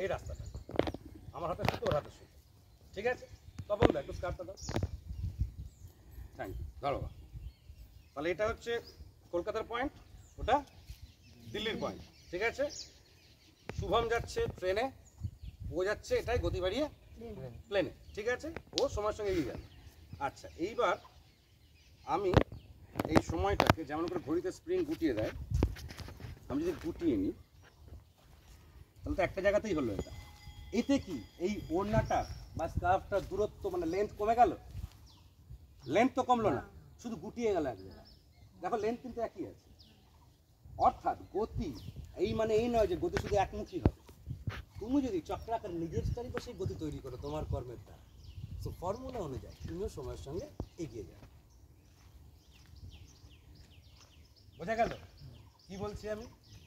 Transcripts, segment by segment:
এই রাস্তাটা, আমার হাতে সুতো ওর হাতে সুতো, ঠিক আছে? তখন একটু স্কার্টটা দাও, থ্যাংক ইউ, ধরো। তাহলে এটা হচ্ছে কলকাতার পয়েন্ট, ওটা দিল্লির পয়েন্ট, ঠিক আছে? শুভম যাচ্ছে ট্রেনে, ও যাচ্ছে এটাই গতি বাড়িয়ে প্লেনে, ঠিক আছে? ও সময়ের সঙ্গে এগিয়ে গেল। আচ্ছা, এইবার আমি এই সময়টাকে যেমন করে ঘড়িতে স্প্রিং গুটিয়ে দেয়, আমি যদি গুটিয়ে নিই তাহলে তো একটা জায়গাতেই হলো এটা। এতে কি এই ওড়নাটা বা স্কার্ফটার দূরত্ব মানে লেন্থ কমে গেল? লেন্থ তো কমলো না, শুধু গুটিয়ে গেল এক জায়গায়। দেখো লেন্থ কিন্তু একই আছে। অর্থাৎ গতি এই মানে এই নয় যে গতি শুধু একমুখী হবে। তুমি যদি চক্রাকার নিজের চারিপাশে গতি তৈরি করো তোমার কর্মের দ্বারা, তো ফর্মুলা অনুযায়ী তুমিও সময়ের সঙ্গে এগিয়ে যাবে। বোঝা গেল কি বলছি আমি?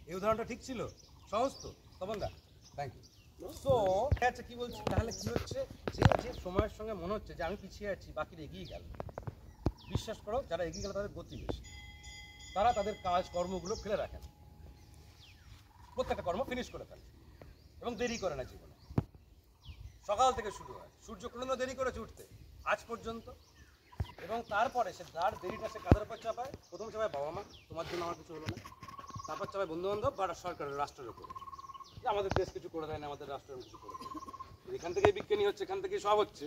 এই উদাহরণটা ঠিক ছিল? সহজ তো তখন দা? Thank you. সো আচ্ছা, কি বলছি তাহলে? কি হচ্ছে যে যে সময়ের সঙ্গে মনে হচ্ছে যে আমি পিছিয়ে আছি, বাকিরা এগিয়ে গেল, বিশ্বাস করো যারা এগিয়ে গেল তাদের গতি বেশি, তারা তাদের কাজ কর্মগুলো ফেলে রাখেন, প্রত্যেকটা কর্ম ফিনিশ করে ফেলে এবং দেরি করে না জীবনে। সকাল থেকে শুরু হয়, সূর্য কোনোদিনও দেরি করেছে উঠতে আজ পর্যন্ত, এবং তারপরে সে তার দেরিটা সে কাদের উপর চাপায়? প্রথম চাপায় বাবা মা, তোমার জন্য আমার কিছু হলো না। তারপর চাপায় বন্ধুবান্ধব বা সরকারের, রাষ্ট্রের উপরে, যে আমাদের দেশ কিছু করে দেয় না, আমাদের রাষ্ট্র কিছু করে দেয়। এখান থেকেই বিজ্ঞানী হচ্ছে, এখান থেকেই সব হচ্ছে,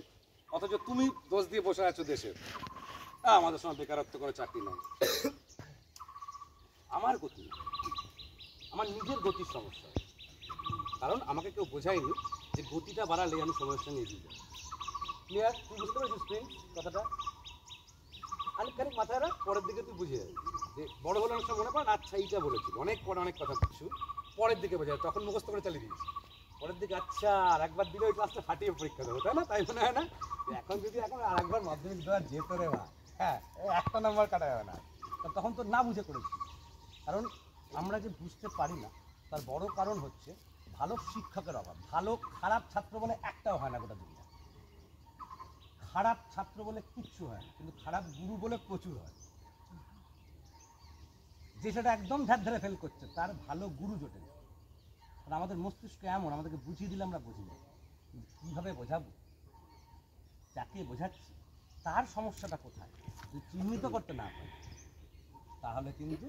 অথচ তুমি দোষ দিয়ে বসে আছো দেশের। আমাদের সময় বেকারত্ব, করে চাকরি নাই। আমার গতি, আমার নিজের গতির সমস্যা, কারণ আমাকে কেউ বোঝায়নি যে গতিটা বাড়ালে আমি সময়ের সঙ্গে এগিয়ে যাই। ক্লিয়ার? তুই বুঝতে পেরেছিস প্রিন্স কথাটা? খানিক মাথায় রাখ, পরের দিকে তুই বুঝে যাবি যে বড় হলে অনেক সময় মনে পড়ে, আচ্ছা এইটা বলেছিল, অনেক পরে অনেক কথা কিছু পরের দিকে বোঝা যায়, তখন মুখস্থ করে চালিয়ে দিয়েছি। পরের দিকে আচ্ছা আর একবার দিলে ওই ক্লাসটা ফাটিয়ে পরীক্ষা দেবো, তাই না? তাই মনে হয় না? এখন যদি এখন আর একবার মাধ্যমিক দেওয়া যেত রে বা, হ্যাঁ একটা নাম্বার কাটা যাবে না, তখন তো না বুঝে করেছি। কারণ আমরা যে বুঝতে পারি না তার বড় কারণ হচ্ছে ভালো শিক্ষকের অভাব। ভালো খারাপ ছাত্র বলে একটাও হয় না গোটা দুনিয়া, খারাপ ছাত্র বলে কিচ্ছু হয় না, কিন্তু খারাপ গুরু বলে প্রচুর হয়। যে সেটা একদম ধার ধারে ফেল করছে তার ভালো গুরু জোটে না। কারণ আমাদের মস্তিষ্ক এমন, আমাদেরকে বুঝিয়ে দিলে আমরা বুঝি না, কীভাবে বোঝাবো, যাকে বোঝাচ্ছি তার সমস্যাটা কোথায় যদি চিহ্নিত করতে না পারি তাহলে কিন্তু